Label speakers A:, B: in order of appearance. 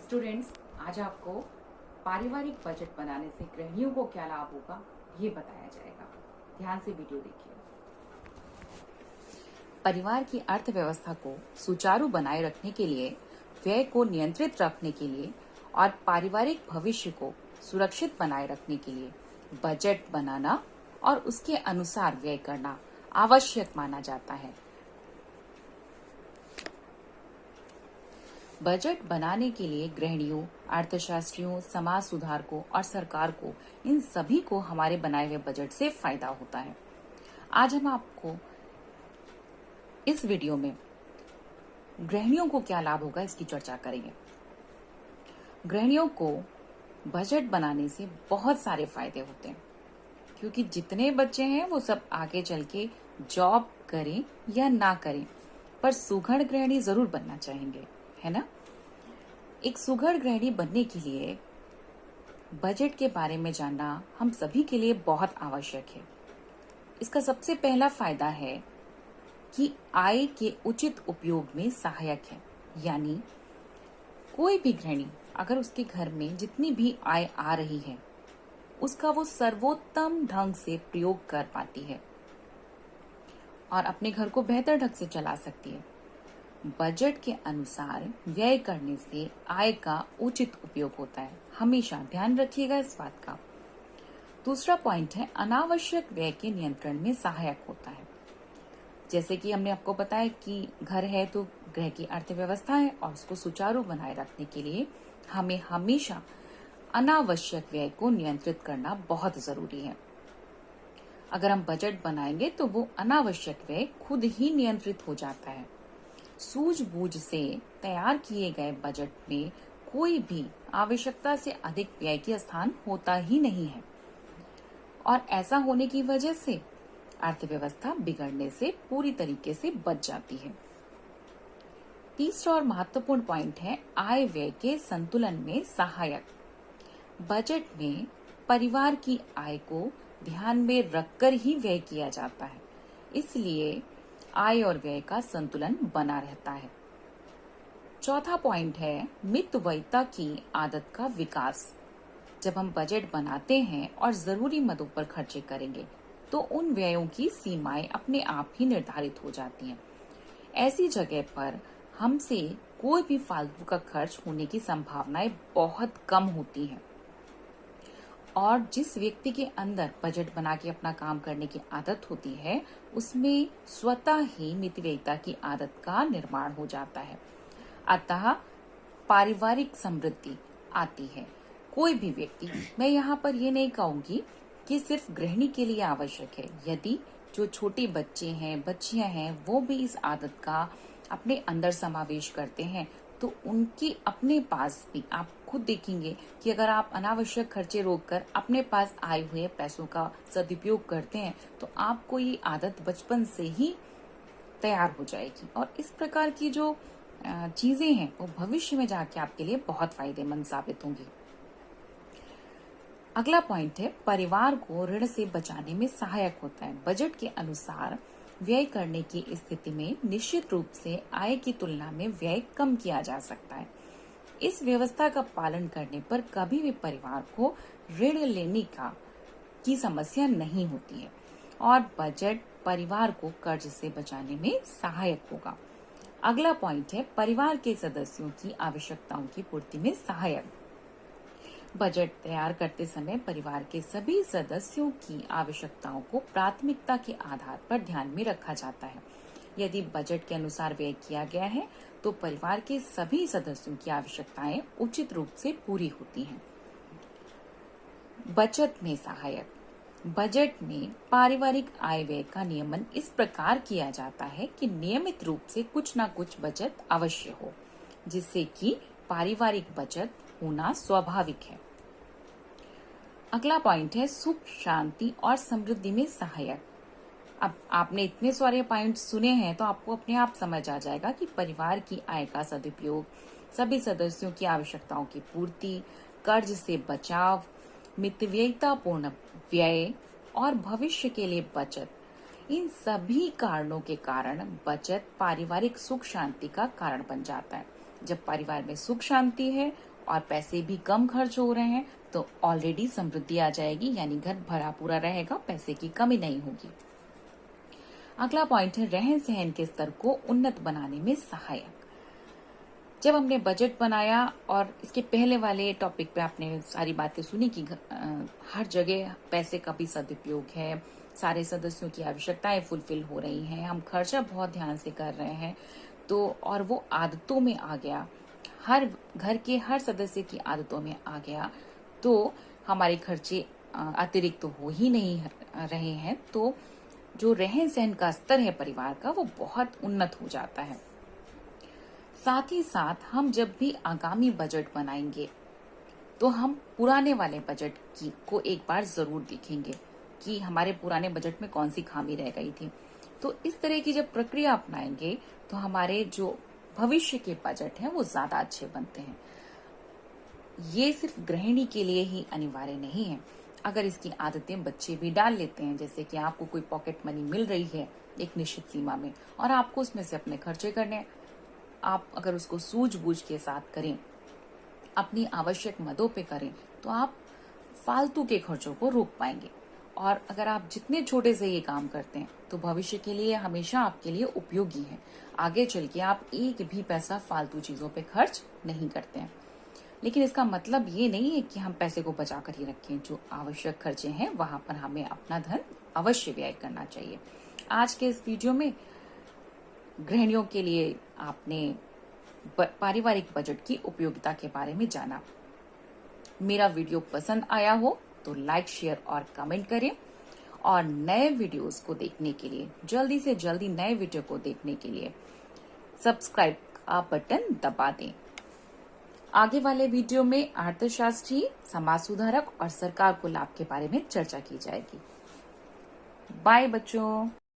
A: Students, आज आपको पारिवारिक बजट बनाने से गृहिणियों को क्या लाभ होगा ये बताया जाएगा। ध्यान से वीडियो देखिए। परिवार की अर्थव्यवस्था को सुचारू बनाए रखने के लिए, व्यय को नियंत्रित रखने के लिए और पारिवारिक भविष्य को सुरक्षित बनाए रखने के लिए बजट बनाना और उसके अनुसार व्यय करना आवश्यक माना जाता है। बजट बनाने के लिए गृहिणियों, अर्थशास्त्रियों, समाज सुधारकों और सरकार को, इन सभी को हमारे बनाए हुए बजट से फायदा होता है। आज हम आपको इस वीडियो में गृहिणियों को क्या लाभ होगा इसकी चर्चा करेंगे। गृहिणियों को बजट बनाने से बहुत सारे फायदे होते हैं, क्योंकि जितने बच्चे हैं वो सब आगे चल के जॉब करें या ना करें, पर सुघड़ गृहिणी जरूर बनना चाहेंगे, है ना। एक सुघड़ गृहिणी बनने के लिए बजट के बारे में जानना हम सभी के लिए बहुत आवश्यक है। इसका सबसे पहला फायदा है कि आय के उचित उपयोग में सहायक है। यानी कोई भी गृहिणी अगर उसके घर में जितनी भी आय आ रही है उसका वो सर्वोत्तम ढंग से प्रयोग कर पाती है और अपने घर को बेहतर ढंग से चला सकती है। बजट के अनुसार व्यय करने से आय का उचित उपयोग होता है। हमेशा ध्यान रखिएगा इस बात का। दूसरा पॉइंट है, अनावश्यक व्यय के नियंत्रण में सहायक होता है। जैसे कि हमने आपको बताया कि घर है तो गृह की अर्थव्यवस्था है और उसको सुचारू बनाए रखने के लिए हमें हमेशा अनावश्यक व्यय को नियंत्रित करना बहुत जरूरी है। अगर हम बजट बनाएंगे तो वो अनावश्यक व्यय खुद ही नियंत्रित हो जाता है। सूझबूझ से तैयार किए गए बजट में कोई भी आवश्यकता से अधिक व्यय की स्थान होता ही नहीं है और ऐसा होने की वजह से अर्थव्यवस्था बिगड़ने से पूरी तरीके से बच जाती है। तीसरा और महत्वपूर्ण पॉइंट है, आय व्यय के संतुलन में सहायक। बजट में परिवार की आय को ध्यान में रखकर ही व्यय किया जाता है, इसलिए आय और व्यय का संतुलन बना रहता है। चौथा पॉइंट है, मितव्ययिता की आदत का विकास। जब हम बजट बनाते हैं और जरूरी मदों पर खर्चे करेंगे तो उन व्ययों की सीमाएं अपने आप ही निर्धारित हो जाती हैं। ऐसी जगह पर हमसे कोई भी फालतू का खर्च होने की संभावनाएं बहुत कम होती हैं और जिस व्यक्ति के अंदर बजट बना के अपना काम करने की आदत होती है उसमें स्वतः ही मितव्ययिता की आदत का निर्माण हो जाता है। अतः पारिवारिक समृद्धि आती है। कोई भी व्यक्ति, मैं यहाँ पर ये नहीं कहूंगी कि सिर्फ गृहिणी के लिए आवश्यक है। यदि जो छोटे बच्चे हैं, बच्चियां हैं, वो भी इस आदत का अपने अंदर समावेश करते हैं तो उनकी अपने पास भी, आप खुद देखेंगे कि अगर आप अनावश्यक खर्चे रोककर अपने पास आए हुए पैसों का सदुपयोग करते हैं तो आपको ये आदत बचपन से ही तैयार हो जाएगी और इस प्रकार की जो चीजें हैं वो भविष्य में जाके आपके लिए बहुत फायदेमंद साबित होंगी। अगला पॉइंट है, परिवार को ऋण से बचाने में सहायक होता है। बजट के अनुसार व्यय करने की स्थिति में निश्चित रूप से आय की तुलना में व्यय कम किया जा सकता है। इस व्यवस्था का पालन करने पर कभी भी परिवार को ऋण लेने की समस्या नहीं होती है और बजट परिवार को कर्ज से बचाने में सहायक होगा। अगला पॉइंट है, परिवार के सदस्यों की आवश्यकताओं की पूर्ति में सहायक। बजट तैयार करते समय परिवार के सभी सदस्यों की आवश्यकताओं को प्राथमिकता के आधार पर ध्यान में रखा जाता है। यदि बजट के अनुसार व्यय किया गया है तो परिवार के सभी सदस्यों की आवश्यकताएं उचित रूप से पूरी होती हैं। बचत में सहायक। बजट में पारिवारिक आय व्यय का नियमन इस प्रकार किया जाता है कि नियमित रूप से कुछ न कुछ बचत अवश्य हो, जिससे कि पारिवारिक बचत होना स्वाभाविक है। अगला पॉइंट है, सुख, शांति और समृद्धि में सहायक। अब आपने इतने सारे पॉइंट सुने हैं तो आपको अपने आप समझ आ जाएगा कि परिवार की आय का सदुपयोग, सभी सदस्यों की आवश्यकताओं की पूर्ति, कर्ज से बचाव, मितव्ययितापूर्ण व्यय और भविष्य के लिए बचत, इन सभी कारणों के कारण बचत पारिवारिक सुख शांति का कारण बन जाता है। जब परिवार में सुख शांति है और पैसे भी कम खर्च हो रहे हैं तो ऑलरेडी समृद्धि आ जाएगी, यानी घर भरा पूरा रहेगा, पैसे की कमी नहीं होगी। अगला पॉइंट है रहन सहन के स्तर को उन्नत बनाने में सहायक। जब हमने बजट बनाया और इसके पहले वाले टॉपिक पे आपने सारी बातें सुनी कि हर जगह पैसे का भी सदुपयोग है, सारे सदस्यों की आवश्यकताएं फुलफिल हो रही हैं, हम खर्चा बहुत ध्यान से कर रहे हैं, तो और वो आदतों में आ गया, हर घर के हर सदस्य की आदतों में आ गया, तो हमारे खर्चे अतिरिक्त तो हो ही नहीं रहे हैं, तो जो रहन सहन का स्तर है परिवार का वो बहुत उन्नत हो जाता है। साथ ही साथ हम जब भी आगामी बजट बनाएंगे तो हम पुराने वाले बजट को एक बार जरूर देखेंगे कि हमारे पुराने बजट में कौन सी खामी रह गई थी। तो इस तरह की जब प्रक्रिया अपनाएंगे तो हमारे जो भविष्य के बजट हैं वो ज्यादा अच्छे बनते हैं। ये सिर्फ गृहिणी के लिए ही अनिवार्य नहीं है, अगर इसकी आदतें बच्चे भी डाल लेते हैं, जैसे कि आपको कोई पॉकेट मनी मिल रही है एक निश्चित सीमा में और आपको उसमें से अपने खर्चे करने, आप अगर उसको सूझबूझ के साथ करें, अपनी आवश्यक मदों पे करें, तो आप फालतू के खर्चों को रोक पाएंगे। और अगर आप जितने छोटे से ये काम करते हैं तो भविष्य के लिए हमेशा आपके लिए उपयोगी है। आगे चल के आप एक भी पैसा फालतू चीजों पे खर्च नहीं करते हैं। लेकिन इसका मतलब ये नहीं है कि हम पैसे को बचा कर ही रखें। जो आवश्यक खर्चे हैं वहां पर हमें अपना धन अवश्य व्यय करना चाहिए। आज के इस वीडियो में गृहिणियों के लिए आपने पारिवारिक बजट की उपयोगिता के बारे में जाना। मेरा वीडियो पसंद आया हो तो लाइक, शेयर और कमेंट करें और नए वीडियोस को देखने के लिए, जल्दी से जल्दी नए वीडियो को देखने के लिए सब्सक्राइब का बटन दबा दें। आगे वाले वीडियो में अर्थशास्त्री, समाज सुधारक और सरकार को लाभ के बारे में चर्चा की जाएगी। बाय बच्चों।